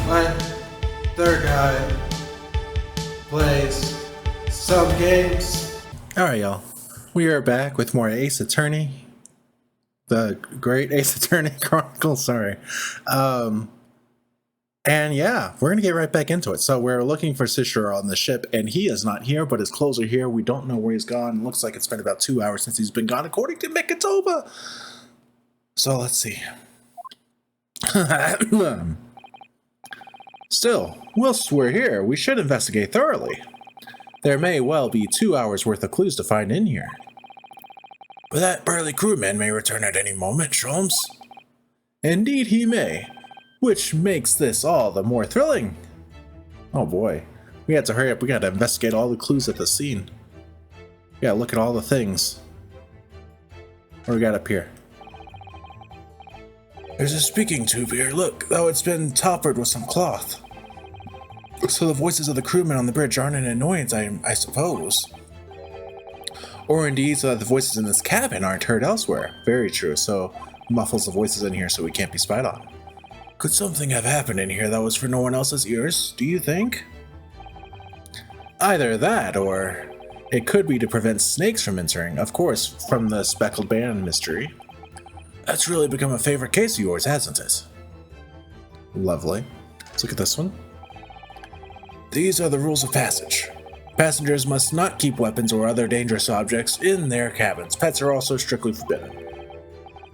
when their guy plays some games. Alright, y'all. We are back with more Ace Attorney. The Great Ace Attorney Chronicles, sorry. And yeah, we're going to get right back into it. So we're looking for Cicero on the ship, and he is not here, but his clothes are here. We don't know where he's gone. Looks like it's been about 2 hours since he's been gone, according to Mikotoba. So let's see. Still, whilst we're here, we should investigate thoroughly. There may well be 2 hours worth of clues to find in here. But that burly crewman may return at any moment, Sholmes. Indeed he may, which makes this all the more thrilling. Oh boy, we have to hurry up. We gotta investigate all the clues at the scene. We gotta look at all the things. What do we got up here? There's a speaking tube here, look, though it's been toppered with some cloth. So the voices of the crewmen on the bridge aren't an annoyance, I suppose. Or indeed, so that the voices in this cabin aren't heard elsewhere. Very true, so muffles the voices in here so we can't be spied on. Could something have happened in here that was for no one else's ears, do you think? Either that, or it could be to prevent snakes from entering, of course, from the speckled band mystery. That's really become a favorite case of yours, hasn't it? Lovely. Let's look at this one. These are the rules of passage. Passengers must not keep weapons or other dangerous objects in their cabins. Pets are also strictly forbidden.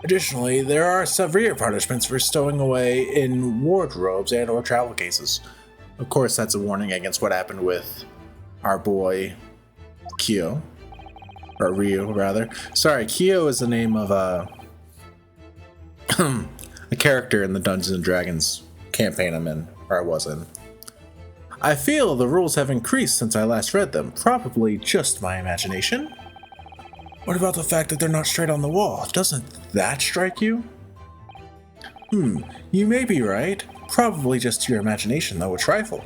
Additionally, there are severe punishments for stowing away in wardrobes and or travel cases. Of course, that's a warning against what happened with our boy Kyo. Or Ryu, rather. Sorry, Kyo is the name of a character in the Dungeons & Dragons campaign I'm in, or I was in. I feel the rules have increased since I last read them. Probably just my imagination. What about the fact that they're not straight on the wall? Doesn't that strike you? You may be right. Probably just your imagination, though a trifle.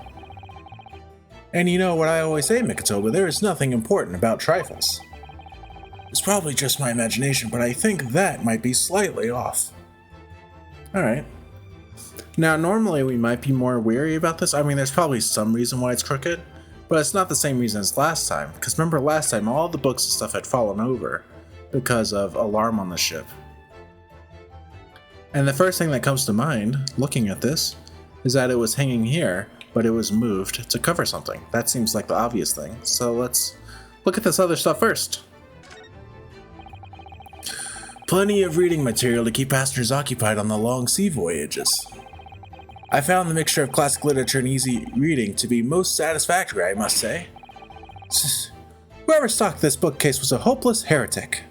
And you know what I always say, Mikotoba, there is nothing important about trifles. It's probably just my imagination, but I think that might be slightly off. Alright. Now, normally we might be more wary about this. I mean, there's probably some reason why it's crooked, but it's not the same reason as last time. Because remember last time, all the books and stuff had fallen over because of alarm on the ship. And the first thing that comes to mind, looking at this, is that it was hanging here, but it was moved to cover something. That seems like the obvious thing. So let's look at this other stuff first. Plenty of reading material to keep passengers occupied on the long sea voyages. I found the mixture of classic literature and easy reading to be most satisfactory, I must say. Whoever stocked this bookcase was a hopeless heretic.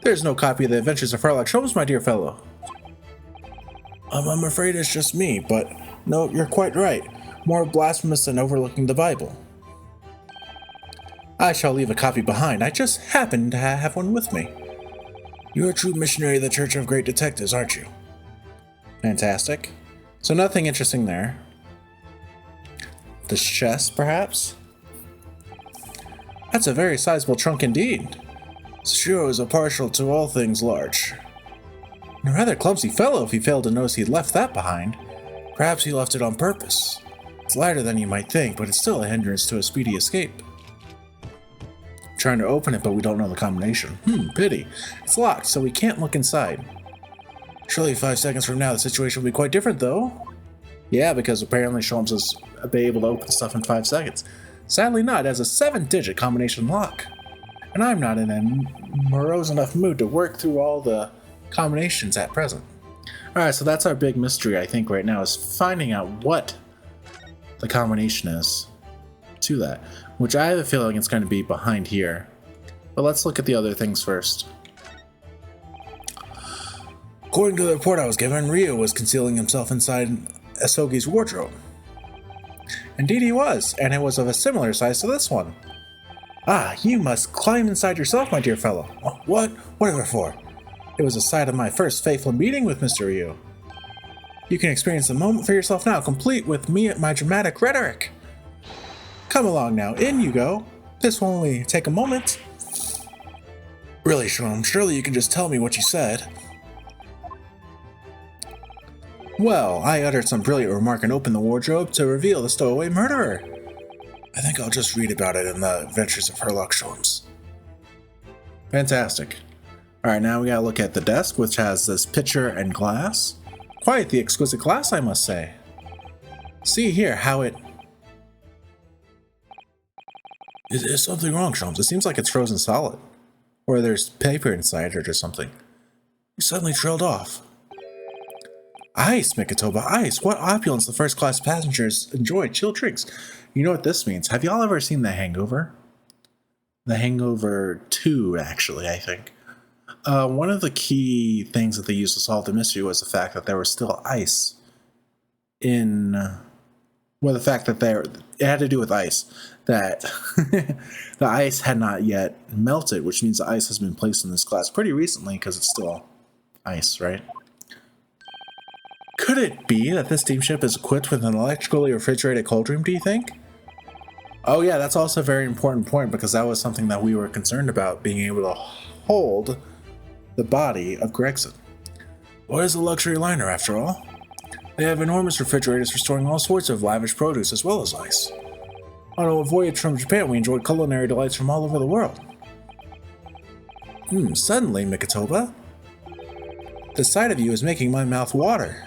There's no copy of the Adventures of Sherlock Holmes, my dear fellow. I'm afraid it's just me, but no, you're quite right. More blasphemous than overlooking the Bible. I shall leave a copy behind. I just happen to have one with me. You're a true missionary of the Church of Great Detectives, aren't you? Fantastic. So nothing interesting there. The chest, perhaps? That's a very sizable trunk indeed. Shiro is a partial to all things large. A rather clumsy fellow if he failed to notice he'd left that behind. Perhaps he left it on purpose. It's lighter than you might think, but it's still a hindrance to a speedy escape. Trying to open it, but we don't know the combination. Pity. It's locked, so we can't look inside. Surely 5 seconds from now, the situation will be quite different, though. Yeah, because apparently Sholmes is able to open stuff in 5 seconds. Sadly not, it has a 7-digit combination lock. And I'm not in a morose enough mood to work through all the combinations at present. Alright, so that's our big mystery, I think, right now, is finding out what the combination is to that. Which I have a feeling it's going to be behind here. But let's look at the other things first. According to the report I was given, Ryu was concealing himself inside Asogi's wardrobe. Indeed he was, and it was of a similar size to this one. Ah, you must climb inside yourself, my dear fellow. What? Whatever for? It was the site of my first faithful meeting with Mr. Ryu. You can experience the moment for yourself now, complete with me at my dramatic rhetoric. Come along now, in you go. This will only take a moment. Really, Sholmes, surely you can just tell me what you said. Well, I uttered some brilliant remark and opened the wardrobe to reveal the stowaway murderer. I think I'll just read about it in the Adventures of Sherlock Holmes. Fantastic. Alright, now we gotta look at the desk, which has this pitcher and glass. Quite the exquisite glass, I must say. See here how it... Is something wrong, Sholmes? It seems like it's frozen solid. Or there's paper inside it or something. You suddenly trailed off. Ice, Mikotoba, ice! What opulence the first-class passengers enjoy! Chill drinks! You know what this means. Have y'all ever seen The Hangover? The Hangover 2, actually, I think. One of the key things that they used to solve the mystery was the fact that there was still ice in... Well, the fact that it had to do with ice. That the ice had not yet melted, which means the ice has been placed in this glass pretty recently because it's still ice, right? Could it be that this steamship is equipped with an electrically refrigerated cold room, do you think? Oh yeah, that's also a very important point because that was something that we were concerned about, being able to hold the body of Gregson. What is a luxury liner after all? They have enormous refrigerators for storing all sorts of lavish produce as well as ice. On a voyage from Japan, we enjoyed culinary delights from all over the world. Suddenly, Mikotoba, the sight of you is making my mouth water.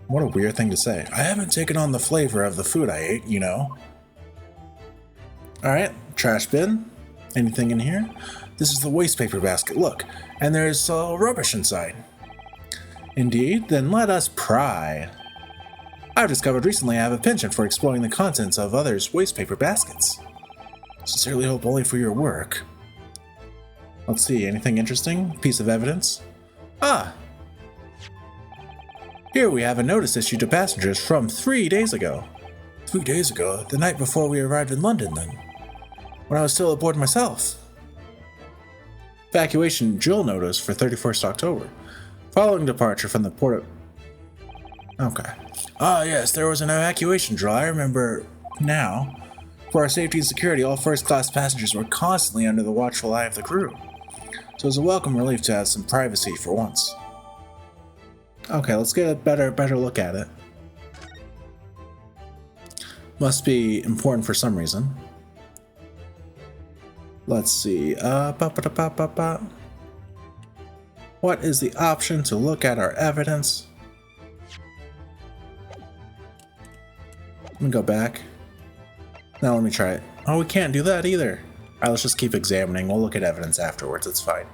What a weird thing to say. I haven't taken on the flavor of the food I ate, you know. Alright, trash bin. Anything in here? This is the waste paper basket, look. And there's rubbish inside. Indeed? Then let us pry. I've discovered recently I have a penchant for exploring the contents of others' waste paper baskets. Sincerely hope only for your work. Let's see, anything interesting? Piece of evidence? Ah! Here we have a notice issued to passengers from 3 days ago. 3 days ago? The night before we arrived in London, then. When I was still aboard myself. Evacuation drill notice for 31st October. Following departure from the port of... Okay. Ah, yes, there was an evacuation drill, I remember now. For our safety and security, all first-class passengers were constantly under the watchful eye of the crew. So it was a welcome relief to have some privacy for once. Okay, let's get a better look at it. Must be important for some reason. Let's see. What is the option to look at our evidence? Let me go back. Now let me try it. Oh, we can't do that either. Alright, let's just keep examining. We'll look at evidence afterwards. It's fine.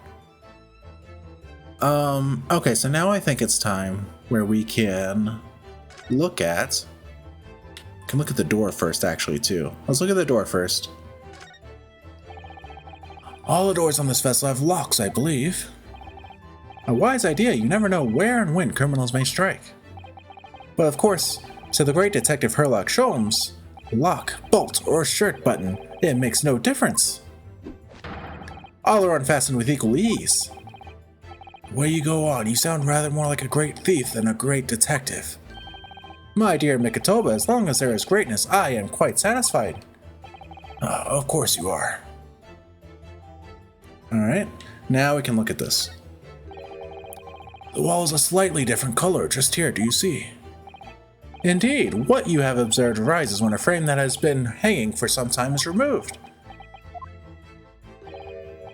Okay, so now I think it's time where we can look at... Can look at the door first, actually, too. Let's look at the door first. All the doors on this vessel have locks, I believe. A wise idea. You never know where and when criminals may strike. But of course, to the great detective Sherlock Holmes, lock, bolt, or shirt button, it makes no difference. All are unfastened with equal ease. Where you go on, you sound rather more like a great thief than a great detective. My dear Mikotoba, as long as there is greatness, I am quite satisfied. Of course you are. Alright, now we can look at this. The wall is a slightly different color just here, do you see? Indeed, what you have observed arises when a frame that has been hanging for some time is removed.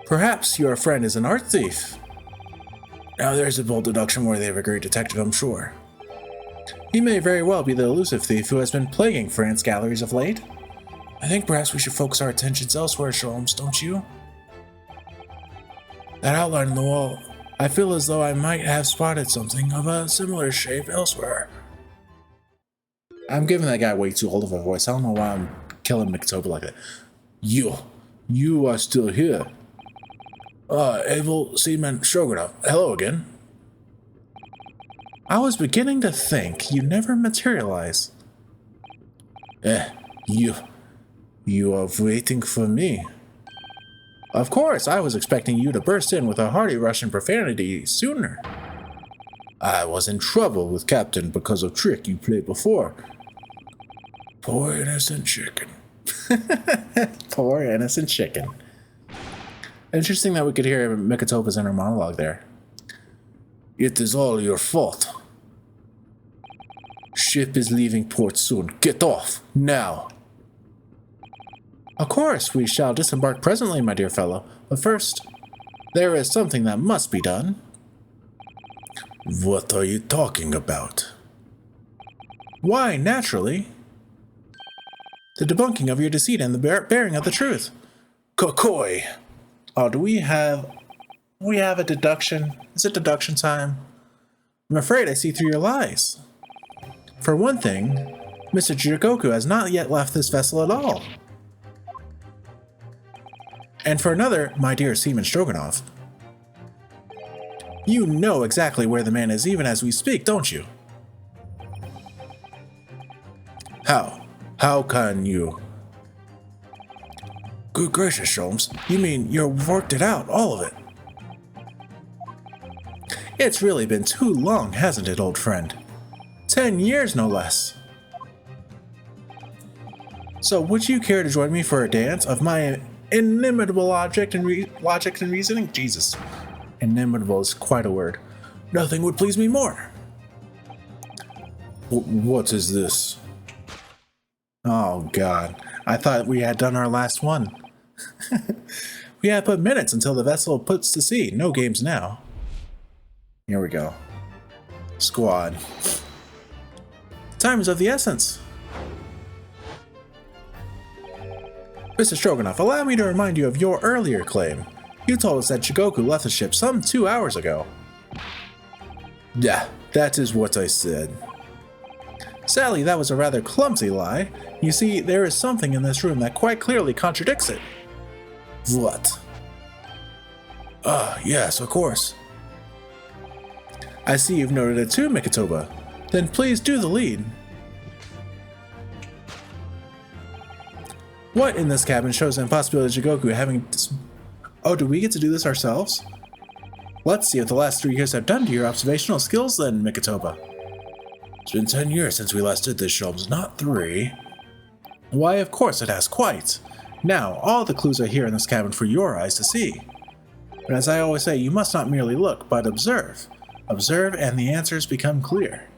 Perhaps your friend is an art thief. Now there's a bold deduction worthy of a great detective, I'm sure. He may very well be the elusive thief who has been plaguing France galleries of late. I think perhaps we should focus our attentions elsewhere, Sholmes, don't you? That outline on the wall, I feel as though I might have spotted something of a similar shape elsewhere. I'm giving that guy way too old of a voice. I don't know why I'm killing Mikotoba like that. You are still here. Able Seaman Shogunov. Hello again. I was beginning to think you never materialize. You are waiting for me. Of course, I was expecting you to burst in with a hearty Russian profanity sooner. I was in trouble with Captain because of trick you played before. Poor innocent chicken. Poor innocent chicken. Interesting that we could hear Mikotoba's inner monologue there. It is all your fault. Ship is leaving port soon. Get off, now! Of course, we shall disembark presently, my dear fellow. But first, there is something that must be done. What are you talking about? Why, naturally, the debunking of your deceit and the bearing of the truth. Kokoi! Oh, do we have a deduction? Is it deduction time? I'm afraid I see through your lies. For one thing, Mr. Jigoku has not yet left this vessel at all. And for another, my dear Seaman Stroganoff, you know exactly where the man is even as we speak, don't you? How? How can you? Good gracious, Sholmes. You mean you've worked it out, all of it? It's really been too long, hasn't it, old friend? 10 years, no less. So would you care to join me for a dance of my inimitable logic and reasoning? Jesus. Inimitable is quite a word. Nothing would please me more. What is this? Oh, God. I thought we had done our last one. We have but minutes until the vessel puts to sea. No games now. Here we go. Squad. Time is of the essence. Mr. Stroganoff, allow me to remind you of your earlier claim. You told us that Jigoku left the ship some 2 hours ago. Yeah, that is what I said. Sadly, that was a rather clumsy lie. You see, there is something in this room that quite clearly contradicts it. What? Yes, of course. I see you've noted it too, Mikotoba. Then please do the lead. What in this cabin shows the impossibility of Jigoku having... Oh, do we get to do this ourselves? Let's see what the last 3 years have done to your observational skills then, Mikotoba. It's been 10 years since we last did this, Sholmes, not 3. Why, of course it has, quite. Now, all the clues are here in this cabin for your eyes to see. But as I always say, you must not merely look, but observe. Observe, and the answers become clear.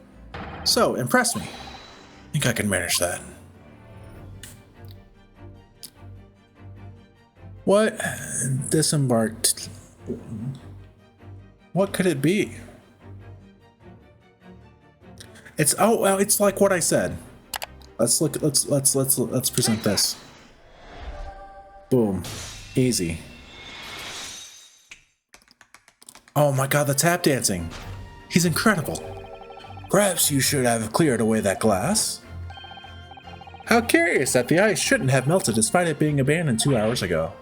So, impress me. I think I can manage that. What disembarked? What could it be? It's well, it's like what I said. Let's look. Let's present this. Boom, easy. Oh my God, the tap dancing. He's incredible. Perhaps you should have cleared away that glass. How curious that the ice shouldn't have melted despite it being abandoned 2 hours ago.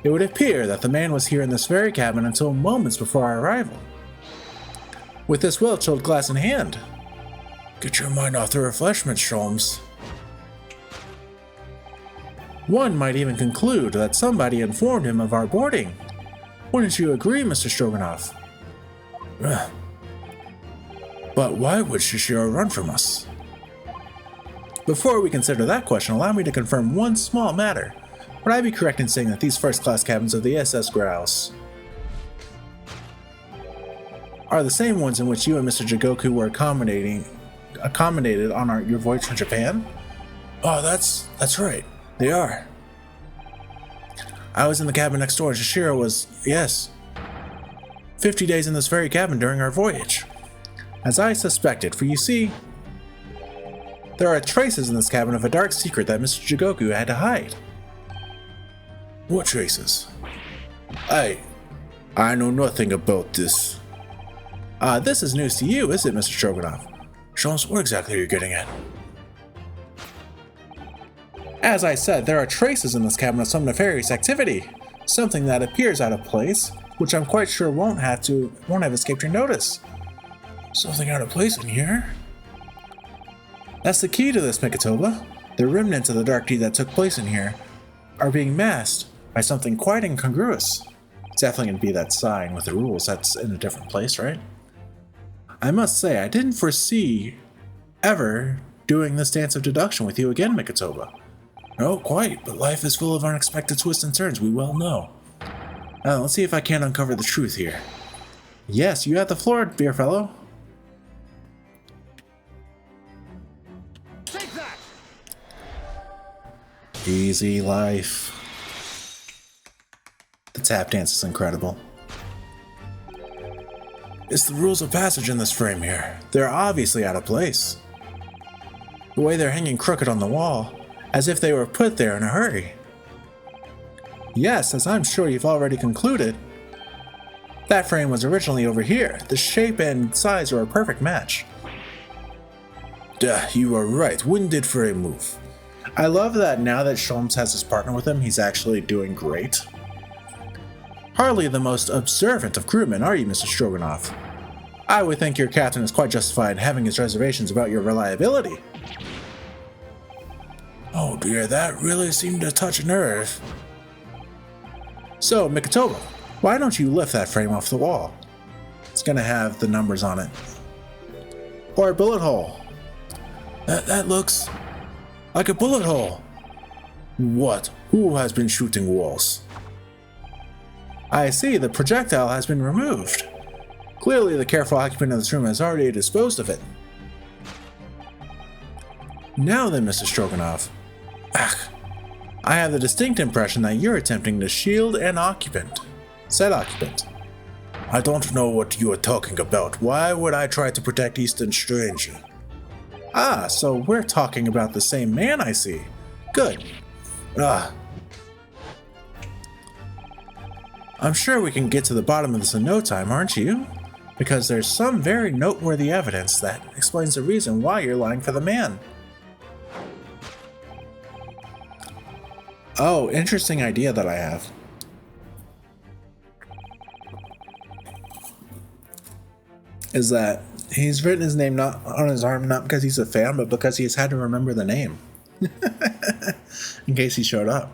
It would appear that the man was here in this very cabin until moments before our arrival. With this well-chilled glass in hand. Get your mind off the refreshments, Sholmes. One might even conclude that somebody informed him of our boarding. Wouldn't you agree, Mr. Stroganoff? But why would Shishiro run from us? Before we consider that question, allow me to confirm one small matter. Would I be correct in saying that these first-class cabins of the SS Grouse are the same ones in which you and Mr. Jigoku were accommodated on your voyage from Japan? Oh, that's right. They are. I was in the cabin next door and Shishiro was, yes, 50 days in this very cabin during our voyage. As I suspected, for you see, there are traces in this cabin of a dark secret that Mr. Jigoku had to hide. What traces? I know nothing about this. This is news to you, is it, Mr. Stroganoff? Sholmes, what exactly are you getting at? As I said, there are traces in this cabin of some nefarious activity. Something that appears out of place, which I'm quite sure won't have escaped your notice. Something out of place in here? That's the key to this, Mikotoba. The remnants of the dark deed that took place in here are being masked by something quite incongruous. It's definitely going to be that sign with the rules that's in a different place, right? I must say, I didn't foresee ever doing this dance of deduction with you again, Mikotoba. No, quite, but life is full of unexpected twists and turns, we well know. Now, let's see if I can uncover the truth here. Yes, you have the floor, dear fellow. Easy life. The tap dance is incredible. It's the rules of passage in this frame here. They're obviously out of place. The way they're hanging crooked on the wall, as if they were put there in a hurry. Yes, as I'm sure you've already concluded, that frame was originally over here. The shape and size are a perfect match. Duh, you are right. When did frame move? I love that now that Sholmes has his partner with him, he's actually doing great. Hardly the most observant of crewmen, are you, Mr. Stroganoff? I would think your captain is quite justified in having his reservations about your reliability. Oh dear, that really seemed to touch a nerve. So, Mikotoba, why don't you lift that frame off the wall? It's gonna have the numbers on it. Or a bullet hole. That looks like a bullet hole. What? Who has been shooting walls? I see, the projectile has been removed. Clearly the careful occupant of this room has already disposed of it. Now then, Mr. Stroganoff. I have the distinct impression that you're attempting to shield an occupant. Said occupant. I don't know what you are talking about. Why would I try to protect Easton Stranger? Ah, so we're talking about the same man, I see. Good. I'm sure we can get to the bottom of this in no time, aren't you? Because there's some very noteworthy evidence that explains the reason why you're lying for the man. Oh, interesting idea that I have. Is that he's written his name not on his arm, not because he's a fan, but because he's had to remember the name. In case he showed up.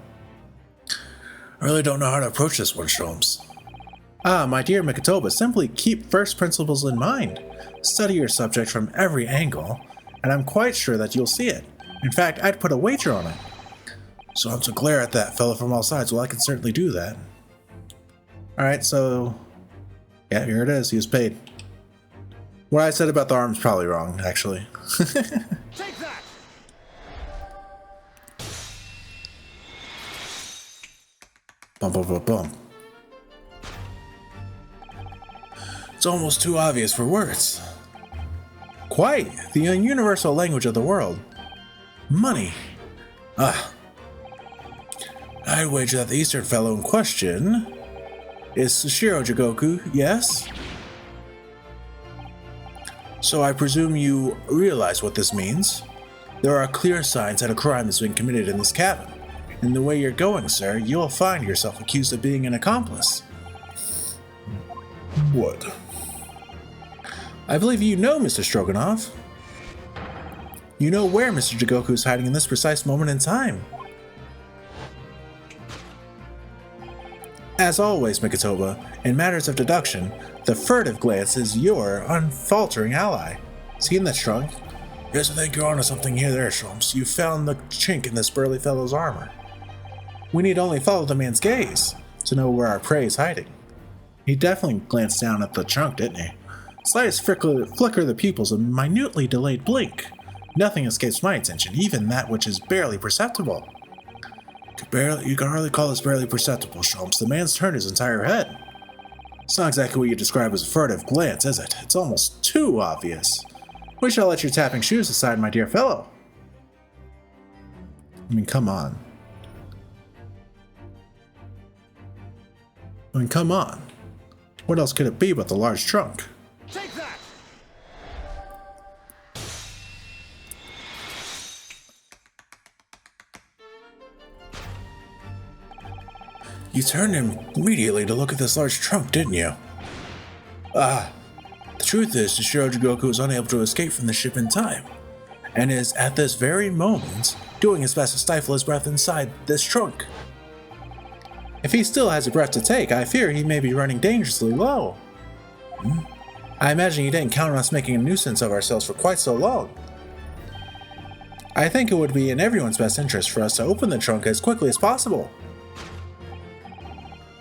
I really don't know how to approach this one, Sholmes. Ah, my dear Mikotoba, simply keep first principles in mind. Study your subject from every angle, and I'm quite sure that you'll see it. In fact, I'd put a wager on it. So I'm to glare at that fellow from all sides. Well, I can certainly do that. Alright, so... yeah, here it is. He was paid. What I said about the arm's probably wrong, actually. Take that! Bum, bum, bum, bum. It's almost too obvious for words. Quite, the universal language of the world. Money. I'd wager that the Eastern fellow in question is Sushiro Jigoku, yes? So I presume you realize what this means? There are clear signs that a crime has been committed in this cabin. And the way you're going, sir, you'll find yourself accused of being an accomplice. What? I believe you know, Mr. Stroganoff. You know where Mr. Jigoku is hiding in this precise moment in time. As always, Mikotoba, in matters of deduction, the furtive glance is your unfaltering ally. See in the trunk? Yes, I think you're onto something here there, Sholmes. You found the chink in this burly fellow's armor. We need only follow the man's gaze to know where our prey is hiding. He definitely glanced down at the trunk, didn't he? Slightest flicker of the pupils, a minutely delayed blink. Nothing escapes my attention, even that which is barely perceptible. You can hardly call this barely perceptible, Sholmes. The man's turned his entire head. It's not exactly what you describe as a furtive glance, is it? It's almost too obvious. We shall let your tapping shoes aside, my dear fellow. I mean, come on. What else could it be but the large trunk? Take that! You turned immediately to look at this large trunk, didn't you? The truth is, Sushiro Jigoku is unable to escape from the ship in time, and is at this very moment doing his best to stifle his breath inside this trunk. If he still has a breath to take, I fear he may be running dangerously low. I imagine he didn't count on us making a nuisance of ourselves for quite so long. I think it would be in everyone's best interest for us to open the trunk as quickly as possible.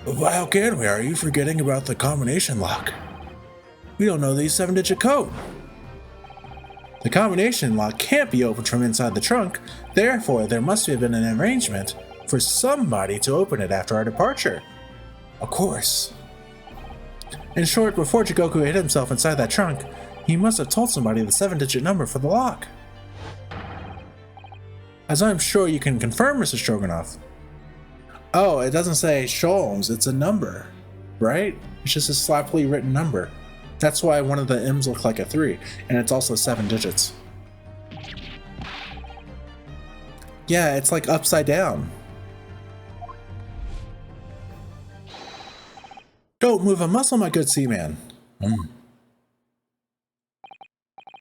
But how can we? Are you forgetting about the combination lock? We don't know the 7-digit code. The combination lock can't be opened from inside the trunk, therefore there must have been an arrangement for somebody to open it after our departure. Of course. In short, before Jigoku hid himself inside that trunk, he must have told somebody the 7-digit number for the lock. As I'm sure you can confirm, Mr. Stroganoff. Oh, it doesn't say Sholmes, it's a number, right? It's just a sloppily written number. That's why one of the M's look like a 3, and it's also 7 digits. Yeah, it's like upside down. Don't move a muscle, my good seaman.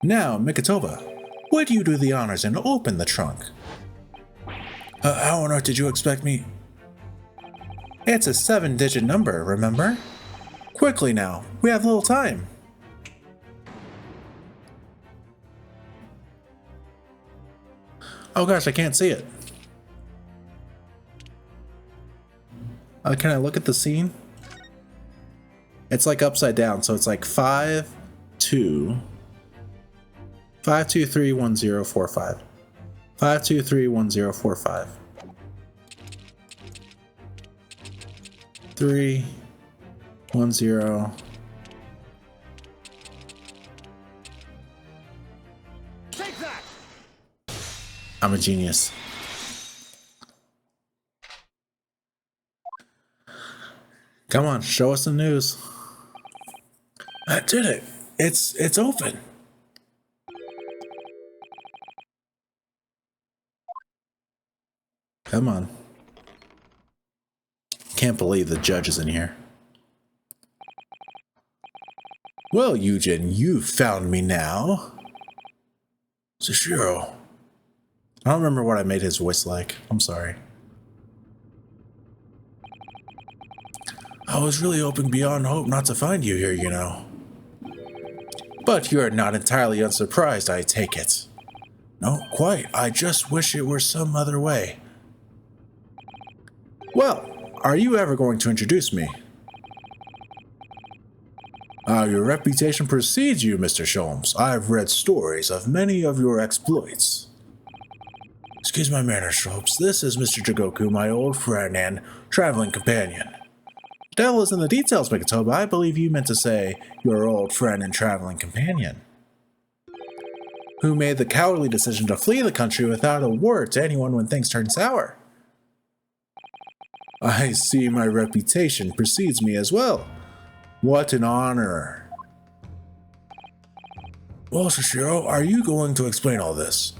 Now, Mikotoba, would you do the honors and open the trunk? How on earth did you expect me? It's a 7-digit number, remember? Quickly now, we have little time. Oh gosh, I can't see it. Can I look at the scene? It's like upside down, so it's like 5, 2, 5, 2, 3, 1, 0, 4, 5. 5, 2, 3, 1, 0, 4, 5. 3, 1, 0. Take that! I'm a genius. Come on, show us the news. I did it. It's open. Come on. Can't believe the judge is in here. Well, Eugen, you've found me now. Sashiro. I don't remember what I made his voice like. I'm sorry. I was really hoping beyond hope not to find you here, you know. But you're not entirely unsurprised, I take it. No, quite. I just wish it were some other way. Well, are you ever going to introduce me? Your reputation precedes you, Mr. Sholmes. I've read stories of many of your exploits. Excuse my manners, Sholmes. This is Mr. Jigoku, my old friend and traveling companion. Devil is in the details, Mikotoba. I believe you meant to say your old friend and traveling companion, who made the cowardly decision to flee the country without a word to anyone when things turned sour. I see my reputation precedes me as well. What an honor. Well, Shishiro, are you going to explain all this?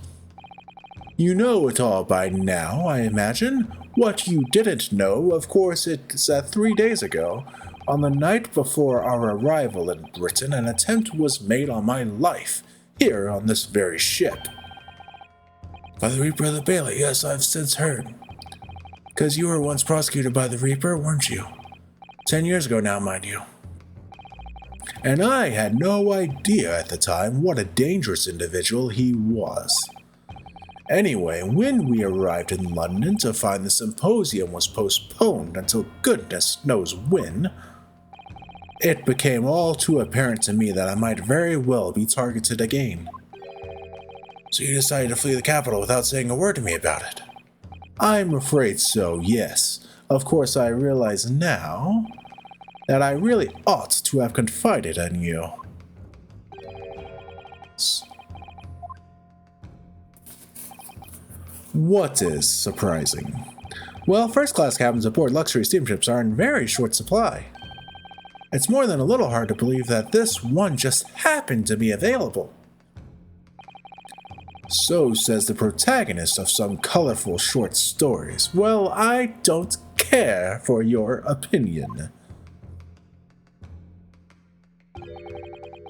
You know it all by now, I imagine. What you didn't know, of course, it's that 3 days ago, on the night before our arrival in Britain, an attempt was made on my life, here on this very ship. By the Reaper of the Bailey, yes, I've since heard. 'Cause you were once prosecuted by the Reaper, weren't you? 10 years ago now, mind you. And I had no idea at the time what a dangerous individual he was. Anyway, when we arrived in London to find the symposium was postponed until goodness knows when, it became all too apparent to me that I might very well be targeted again. So you decided to flee the capital without saying a word to me about it? I'm afraid so, yes. Of course, I realize now that I really ought to have confided in you. What is surprising? Well, first-class cabins aboard luxury steamships are in very short supply. It's more than a little hard to believe that this one just happened to be available. So says the protagonist of some colorful short stories. Well, I don't care for your opinion.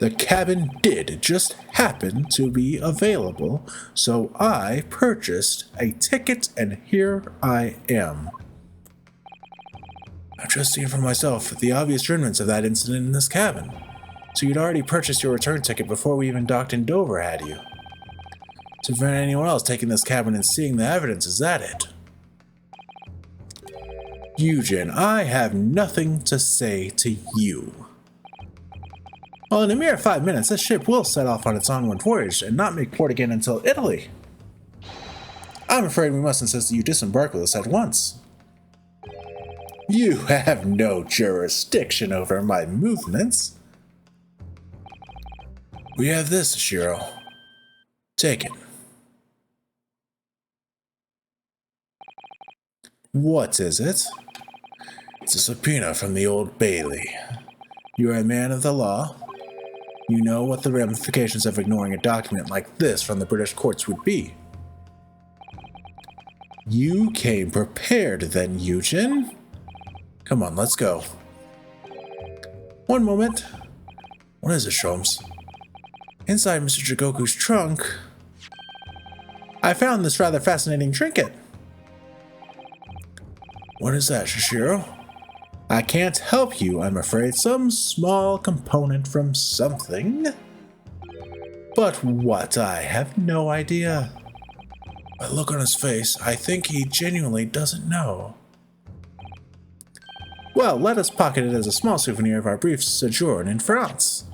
The cabin did just happen to be available, so I purchased a ticket and here I am. I've just seen for myself the obvious remnants of that incident in this cabin. So you'd already purchased your return ticket before we even docked in Dover, had you? To prevent anyone else taking this cabin and seeing the evidence, is that it? Eugen, I have nothing to say to you. Well, in a mere 5 minutes, this ship will set off on its onward voyage and not make port again until Italy. I'm afraid we must insist that you disembark with us at once. You have no jurisdiction over my movements. We have this, Shiro. Take it. What is it? It's a subpoena from the Old Bailey. You are a man of the law. You know what the ramifications of ignoring a document like this from the British courts would be. You came prepared then, Eugen. Come on, let's go. One moment. What is it, Sholmes? Inside Mr. Jigoku's trunk, I found this rather fascinating trinket. What is that, Shishiro? I can't help you, I'm afraid. Some small component from something. But what? I have no idea. By the look on his face, I think he genuinely doesn't know. Well, let us pocket it as a small souvenir of our brief sojourn in France.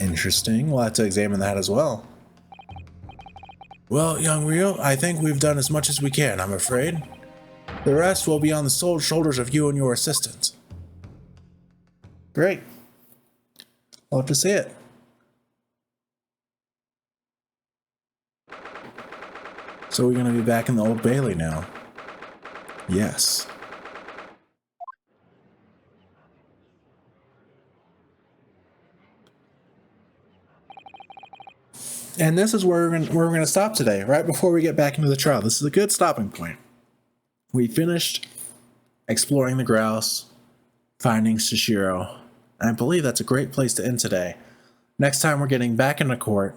Interesting. We'll have to examine that as well. Well, young Ryo, I think we've done as much as we can, I'm afraid. The rest will be on the sole shoulders of you and your assistant. Great. Love to see it. So we're going to be back in the Old Bailey now. Yes. And this is where we're going to stop today, right before we get back into the trial. This is a good stopping point. We finished exploring the Grouse, finding Shishiro, and I believe that's a great place to end today. Next time we're getting back into court,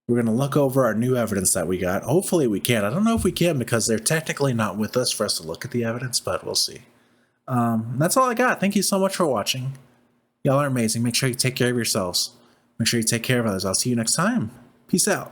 we're going to look over our new evidence that we got. Hopefully we can. I don't know if we can because they're technically not with us for us to look at the evidence, but we'll see. That's all I got. Thank you so much for watching. Y'all are amazing. Make sure you take care of yourselves. Make sure you take care of others. I'll see you next time. Peace out.